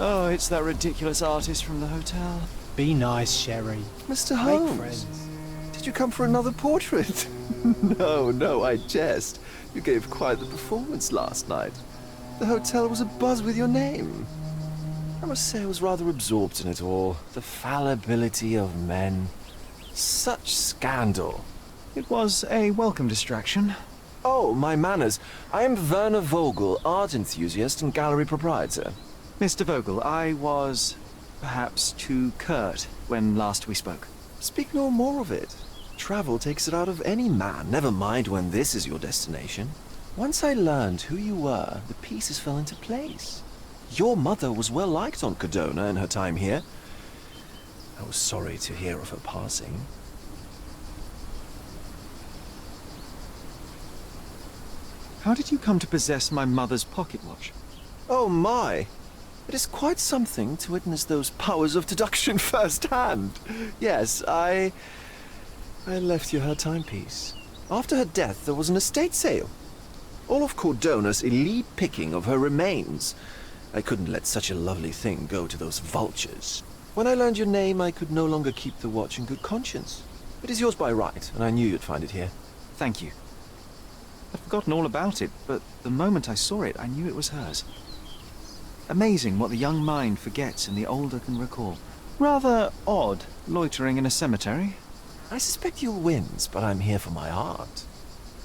Oh, it's that ridiculous artist from the hotel. Be nice, Sherry. Mr. Make Holmes, friends. did you come for another portrait? No, I jest. You gave quite the performance last night. The hotel was abuzz with your name. I must say I was rather absorbed in it all. The fallibility of men. Such scandal. It was a welcome distraction. Oh, my manners. I am Werner Vogel, art enthusiast and gallery proprietor. Mr. Vogel, I was perhaps too curt when last we spoke. Speak no more of it. Travel takes it out of any man, never mind when this is your destination. Once I learned who you were, the pieces fell into place. Your mother was well liked on Codona in her time here. I was sorry to hear of her passing. How did you come to possess my mother's pocket watch? Oh my! It is quite something to witness those powers of deduction firsthand. Yes, I left you her timepiece. After her death, there was an estate sale. All of Cordona's elite picking of her remains. I couldn't let such a lovely thing go to those vultures. When I learned your name, I could no longer keep the watch in good conscience. It is yours by right, and I knew you'd find it here. Thank you. I'd forgotten all about it, but the moment I saw it, I knew it was hers. Amazing what the young mind forgets and the older can recall. Rather odd, loitering in a cemetery. I suspect you'll win, but I'm here for my art.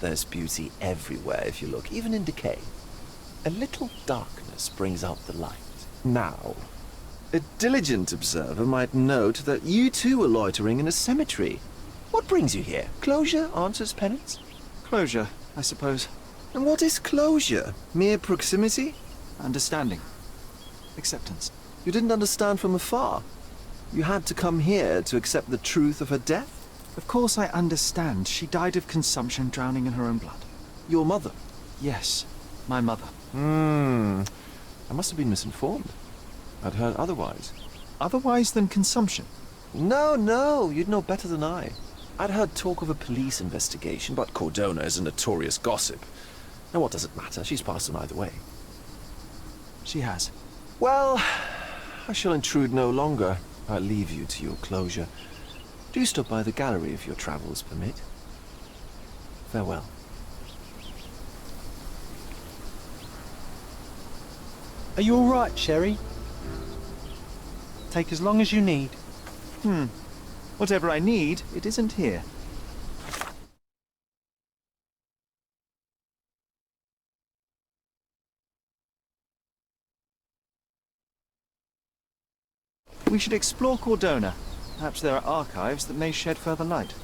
There's beauty everywhere if you look, even in decay. A little darkness brings out the light. Now, a diligent observer might note that you too are loitering in a cemetery. What brings you here? Closure answers penance? Closure, I suppose. And what is closure? Mere proximity? Understanding. Acceptance. You didn't understand from afar. You had to come here to accept the truth of her death? Of course I understand. She died of consumption, drowning in her own blood. Your mother? Yes, my mother. I must have been misinformed. I'd heard otherwise. Otherwise than consumption? No, you'd know better than I. I'd heard talk of a police investigation, but Cordona is a notorious gossip. Now what does it matter? She's passed on either way. She has. Well, I shall intrude no longer. I'll leave you to your closure. Do stop by the gallery if your travels permit. Farewell. Are you all right, Sherry? Take as long as you need. Whatever I need, it isn't here. We should explore Cordona. Perhaps there are archives that may shed further light.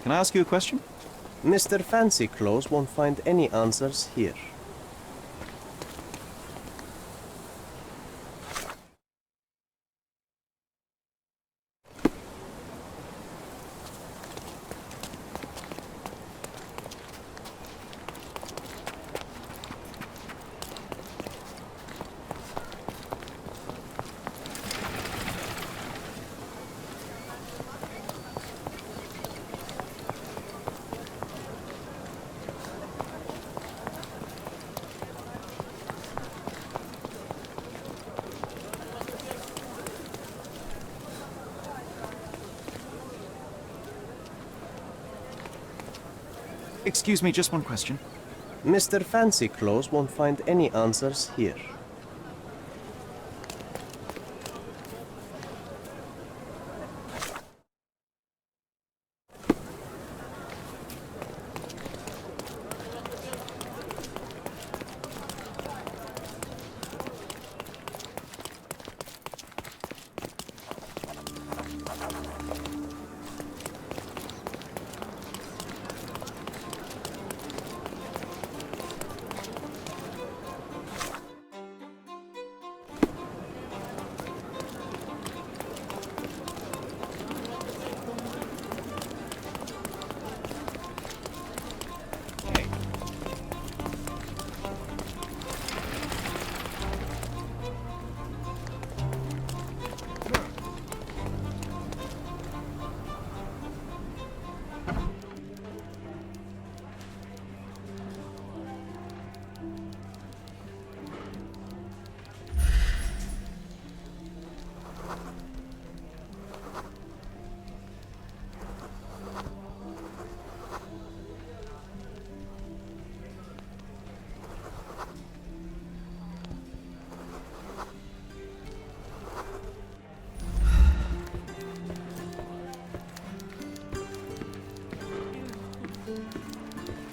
Can I ask you a question? Mr. Fancy Clothes won't find any answers here. Excuse me, just one question. Mr. Fancy Clothes won't find any answers here.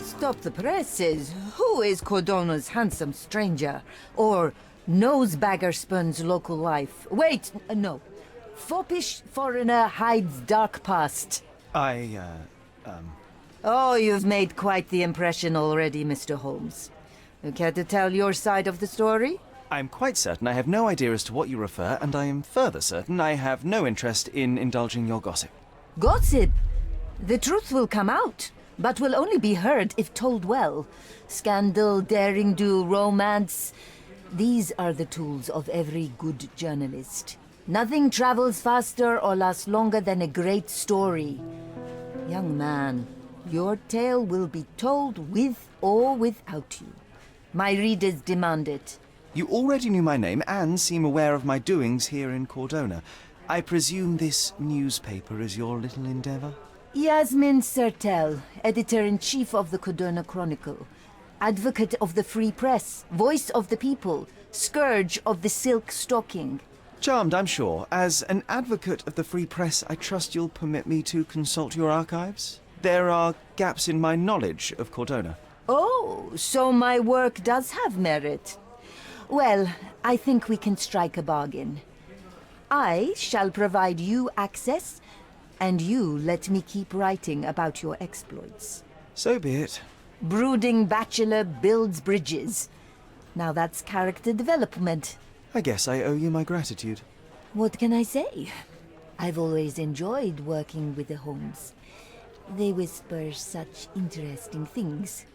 Stop the presses. Who is Cordona's handsome stranger? Or Nosebaggerspun's local life? Wait, no. Foppish foreigner hides dark past. Oh, you've made quite the impression already, Mr. Holmes. You care to tell your side of the story? I'm quite certain I have no idea as to what you refer, and I am further certain I have no interest in indulging your gossip. Gossip? The truth will come out, but will only be heard if told well. Scandal, daring-do, romance. These are the tools of every good journalist. Nothing travels faster or lasts longer than a great story. Young man, your tale will be told with or without you. My readers demand it. You already knew my name and seem aware of my doings here in Cordona. I presume this newspaper is your little endeavor? Yasmin Sertel, editor-in-chief of the Cordona Chronicle. Advocate of the free press, voice of the people, scourge of the silk stocking. Charmed, I'm sure. As an advocate of the free press, I trust you'll permit me to consult your archives? There are gaps in my knowledge of Cordona. Oh, so my work does have merit. Well, I think we can strike a bargain. I shall provide you access, and you let me keep writing about your exploits. So be it. Brooding bachelor builds bridges. Now that's character development. I guess I owe you my gratitude. What can I say? I've always enjoyed working with the Holmes. They whisper such interesting things.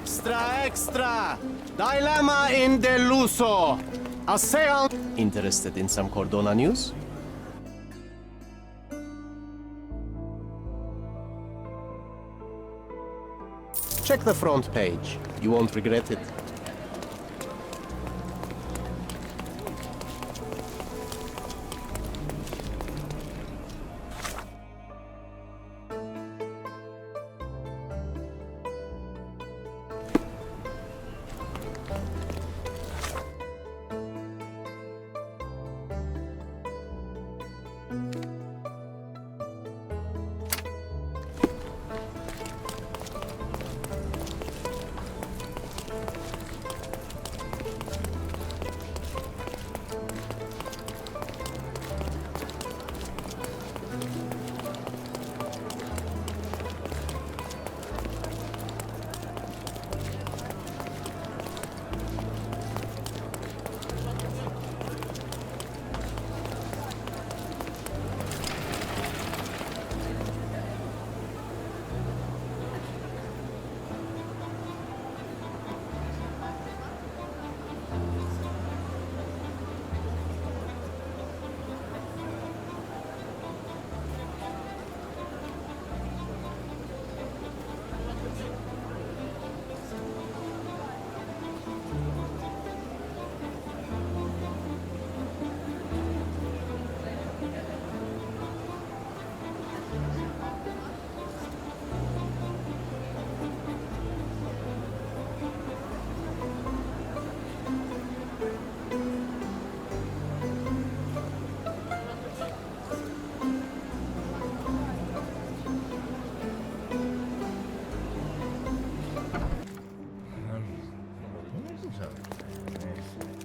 Extra, extra! Dilemma in deluso. ASEAN. Interested in some Cordona news? Check the front page. You won't regret it.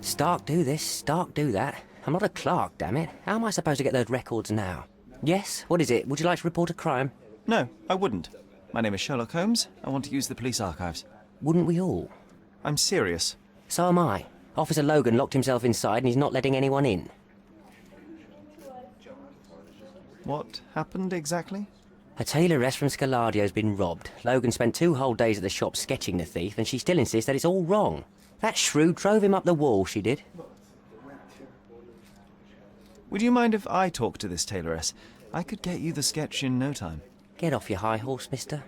Stark do this, Stark do that. I'm not a clerk, damn it. How am I supposed to get those records now? Yes? What is it? Would you like to report a crime? No, I wouldn't. My name is Sherlock Holmes. I want to use the police archives. Wouldn't we all? I'm serious. So am I. Officer Logan locked himself inside and he's not letting anyone in. What happened exactly? A tailoress from Scaladio's been robbed. Logan spent 2 whole days at the shop sketching the thief, and she still insists that it's all wrong. That shrew drove him up the wall, she did. Would you mind if I talk to this tailoress? I could get you the sketch in no time. Get off your high horse, mister.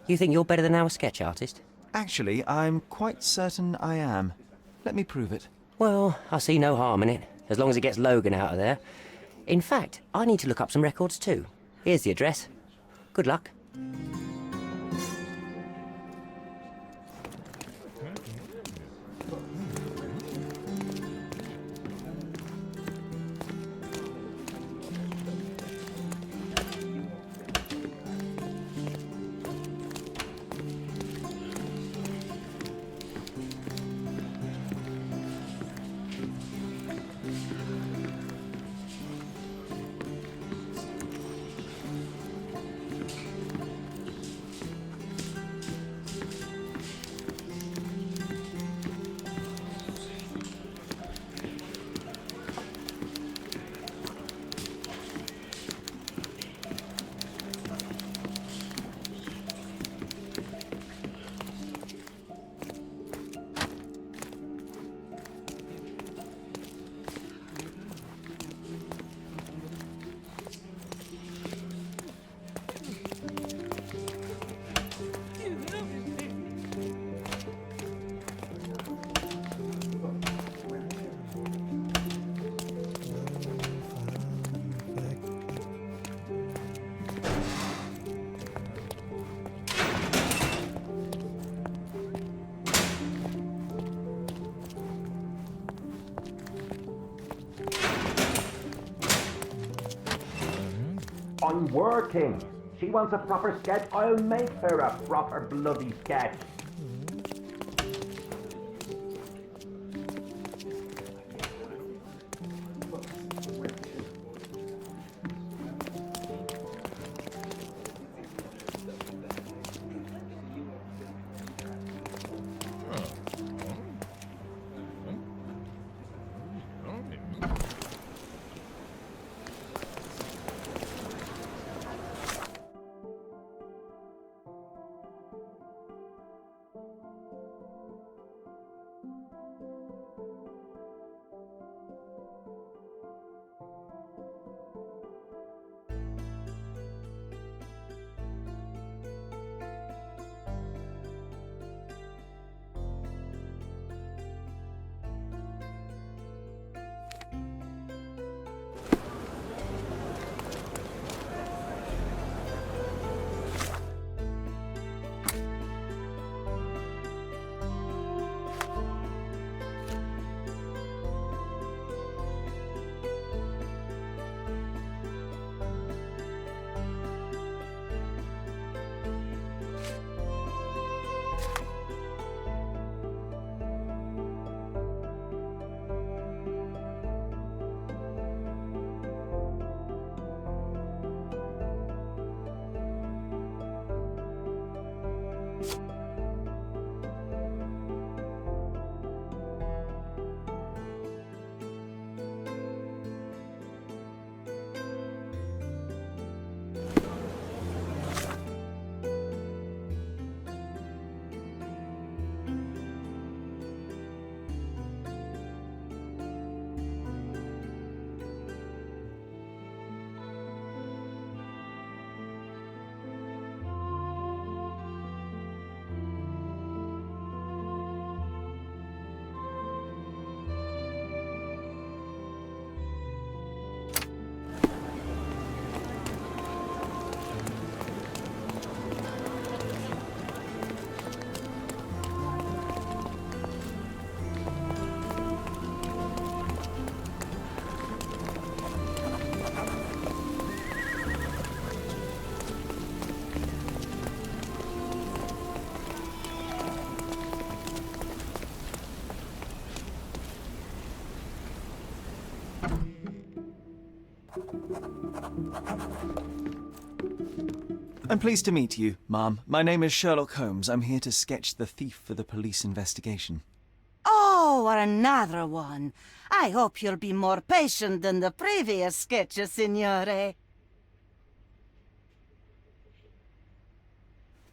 You think you're better than our sketch artist? Actually, I'm quite certain I am. Let me prove it. Well, I see no harm in it, as long as it gets Logan out of there. In fact, I need to look up some records too. Here's the address. Good luck. I'm working. She wants a proper sketch, I'll make her a proper bloody sketch. I'm pleased to meet you, ma'am. My name is Sherlock Holmes. I'm here to sketch the thief for the police investigation. Oh, another one. I hope you'll be more patient than the previous sketches, Signore.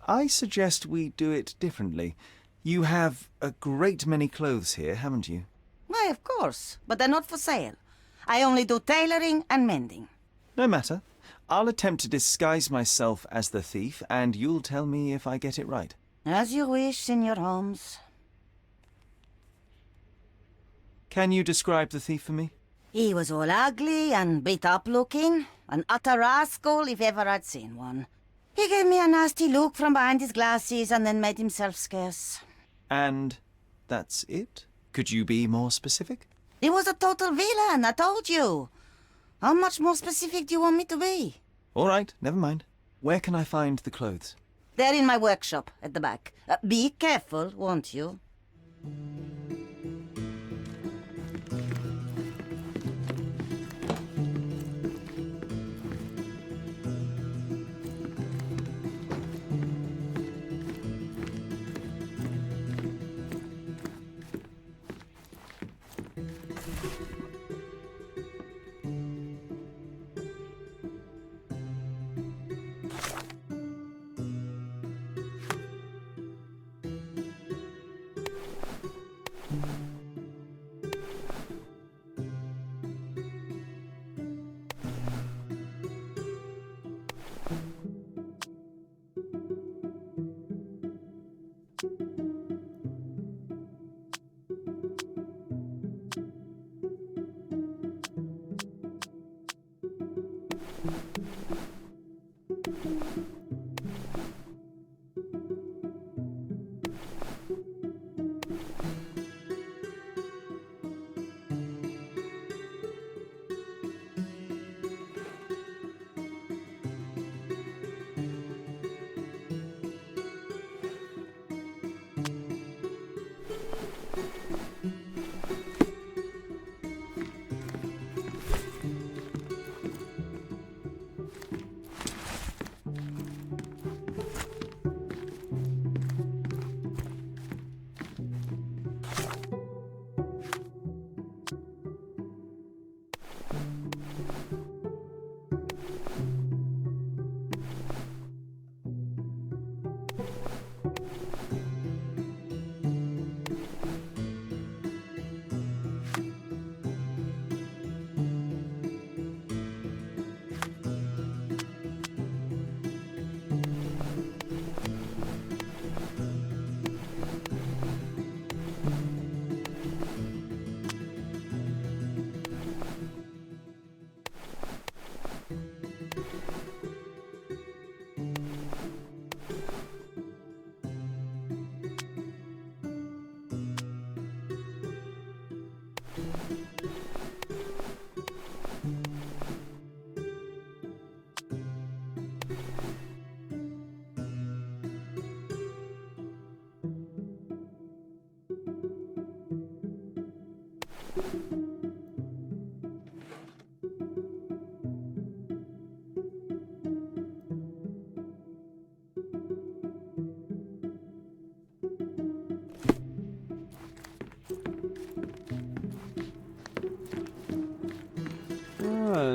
I suggest we do it differently. You have a great many clothes here, haven't you? Why, of course, but they're not for sale. I only do tailoring and mending. No matter. I'll attempt to disguise myself as the thief, and you'll tell me if I get it right. As you wish, Signor Holmes. Can you describe the thief for me? He was all ugly and beat-up looking, an utter rascal if ever I'd seen one. He gave me a nasty look from behind his glasses and then made himself scarce. And that's it? Could you be more specific? He was a total villain, I told you. How much more specific do you want me to be? All right, never mind. Where can I find the clothes? They're in my workshop at the back. Be careful, won't you?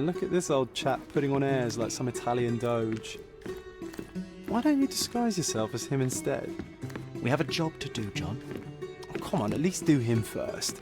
man, look at this old chap putting on airs like some Italian doge. Why don't you disguise yourself as him instead? We have a job to do, John. Oh, come on, at least do him first.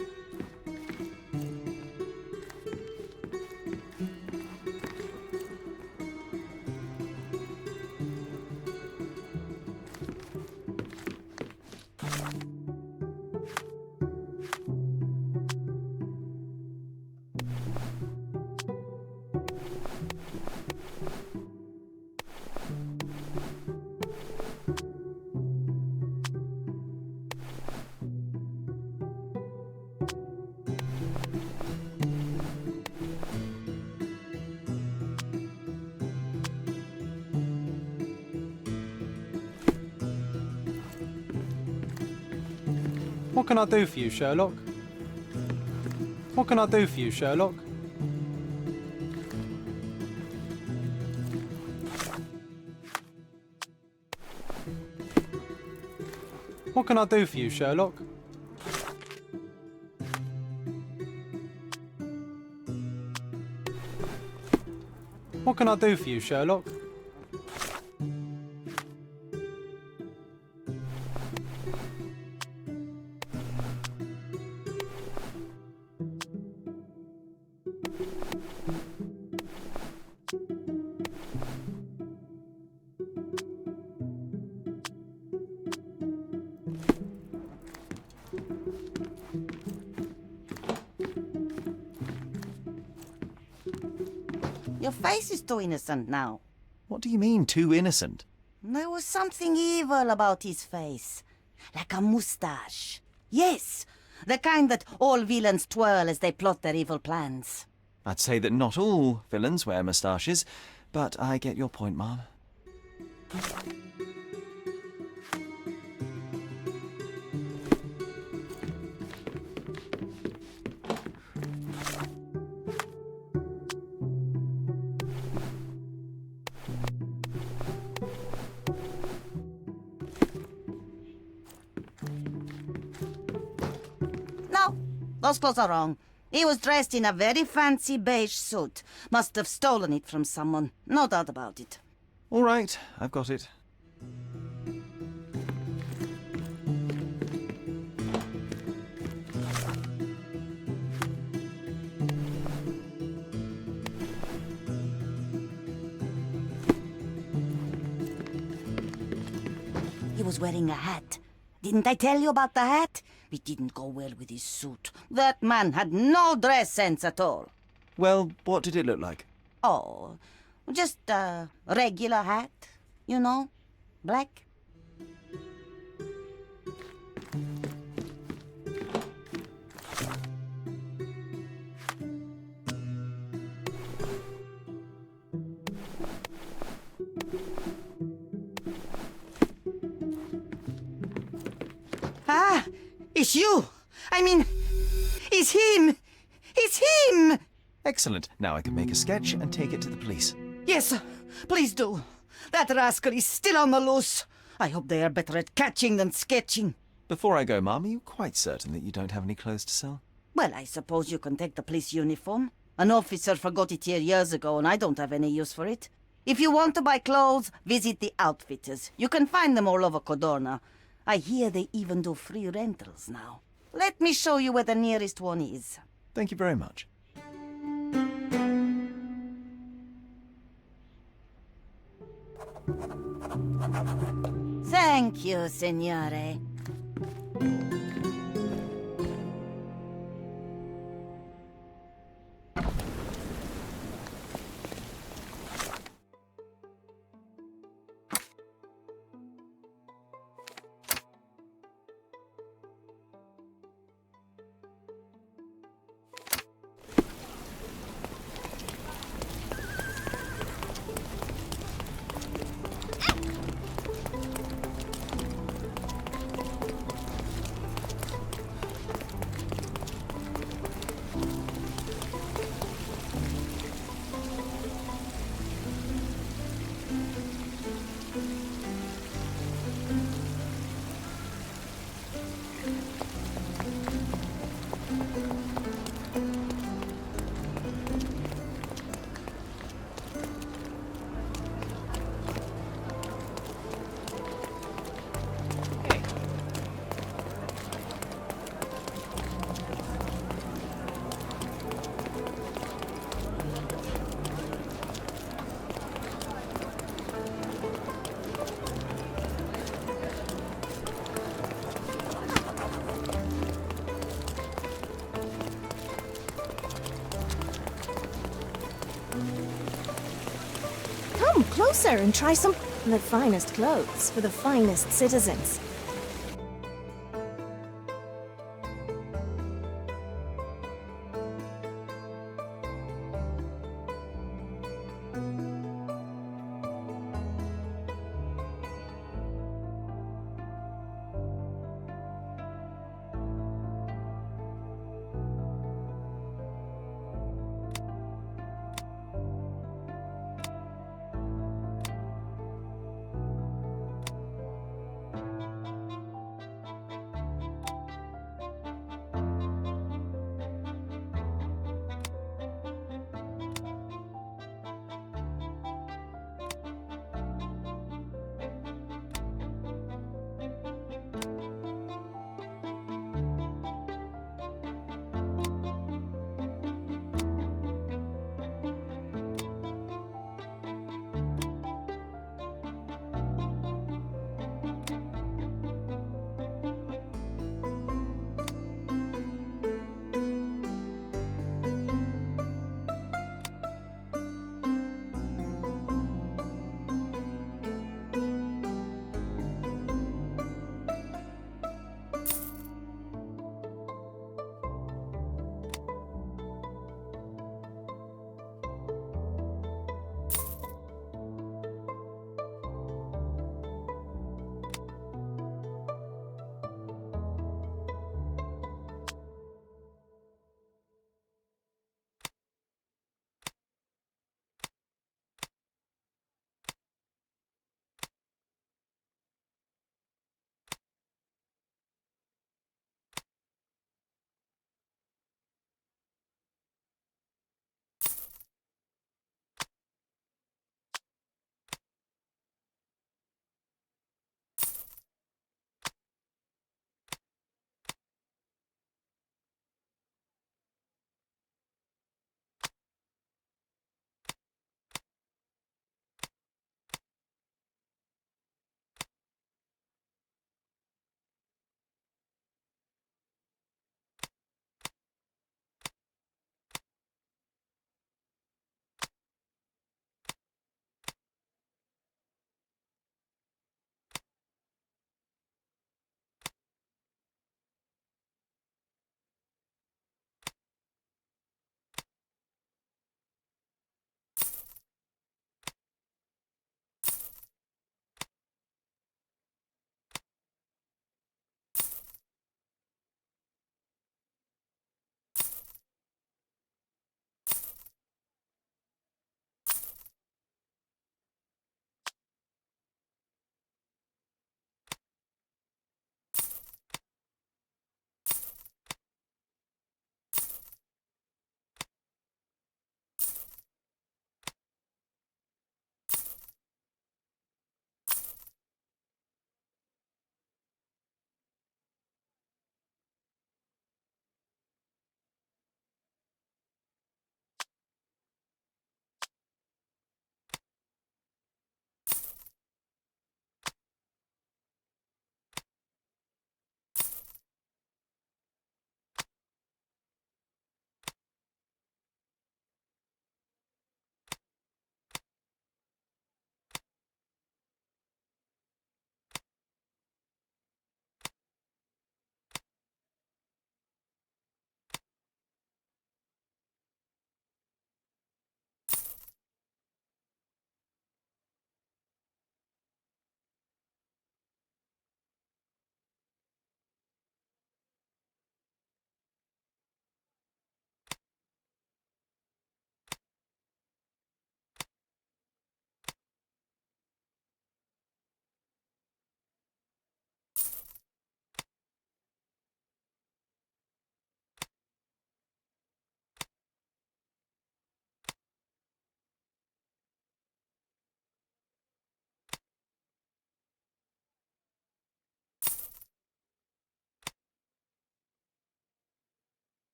What can I do for you, Sherlock? What can I do for you, Sherlock? What can I do for you, Sherlock? What can I do for you, Sherlock? Your face is too innocent now. What do you mean, too innocent? There was something evil about his face. Like a moustache. Yes, the kind that all villains twirl as they plot their evil plans. I'd say that not all villains wear moustaches, but I get your point, Mom. No, those clothes are wrong. He was dressed in a very fancy beige suit. Must have stolen it from someone. No doubt about it. All right, I've got it. He was wearing a hat. Didn't I tell you about the hat? It didn't go well with his suit. That man had no dress sense at all. Well, what did it look like? Oh, just a regular hat, you know, black. Ah, it's you. I mean, it's him. It's him. Excellent. Now I can make a sketch and take it to the police. Yes, please do. That rascal is still on the loose. I hope they are better at catching than sketching. Before I go, Mom, are you quite certain that you don't have any clothes to sell? Well, I suppose you can take the police uniform. An officer forgot it here years ago, and I don't have any use for it. If you want to buy clothes, visit the outfitters. You can find them all over Codorna. I hear they even do free rentals now. Let me show you where the nearest one is. Thank you very much. Thank you, signore. closer and try some. The finest clothes for the finest citizens.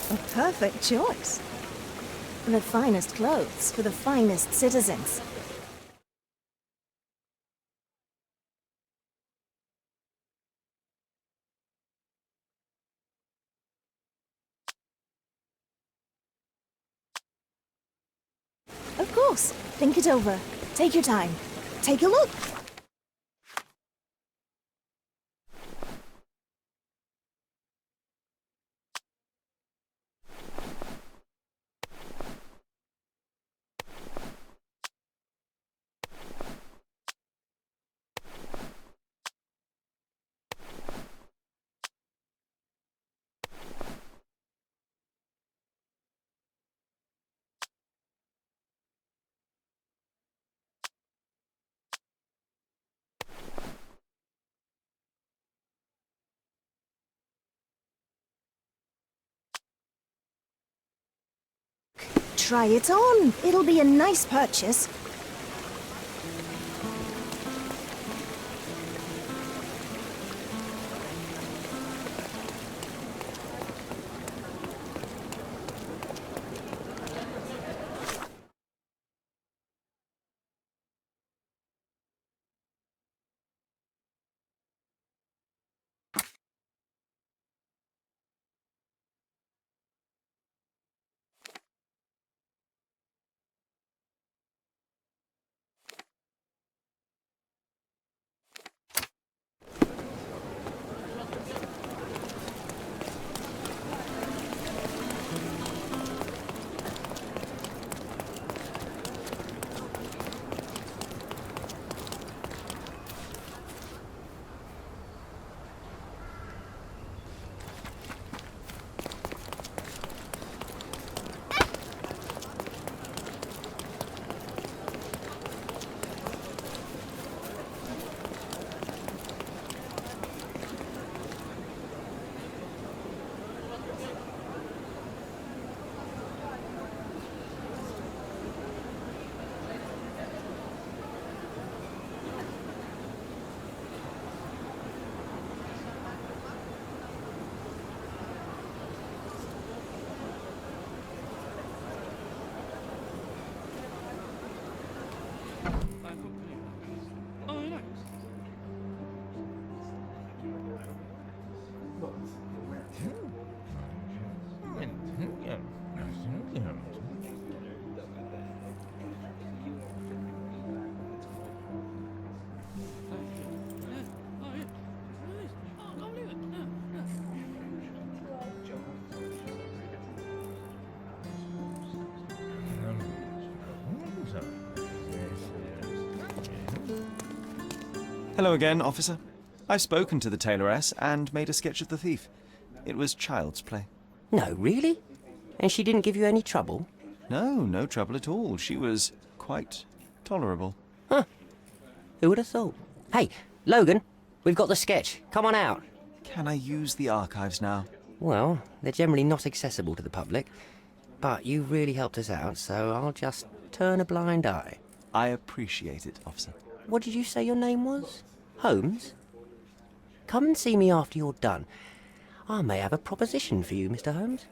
A perfect choice. The finest clothes for the finest citizens. Of course. Think it over. Take your time. Take a look. Try it on. It'll be a nice purchase. Hello again, officer. I've spoken to the tailoress and made a sketch of the thief. It was child's play. No, really? And she didn't give you any trouble? No, no trouble at all. She was quite tolerable. Huh. Who would have thought? Hey, Logan, we've got the sketch. Come on out. Can I use the archives now? Well, they're generally not accessible to the public. But you really helped us out, so I'll just turn a blind eye. I appreciate it, officer. What did you say your name was? Holmes? Come and see me after you're done. I may have a proposition for you, Mr. Holmes.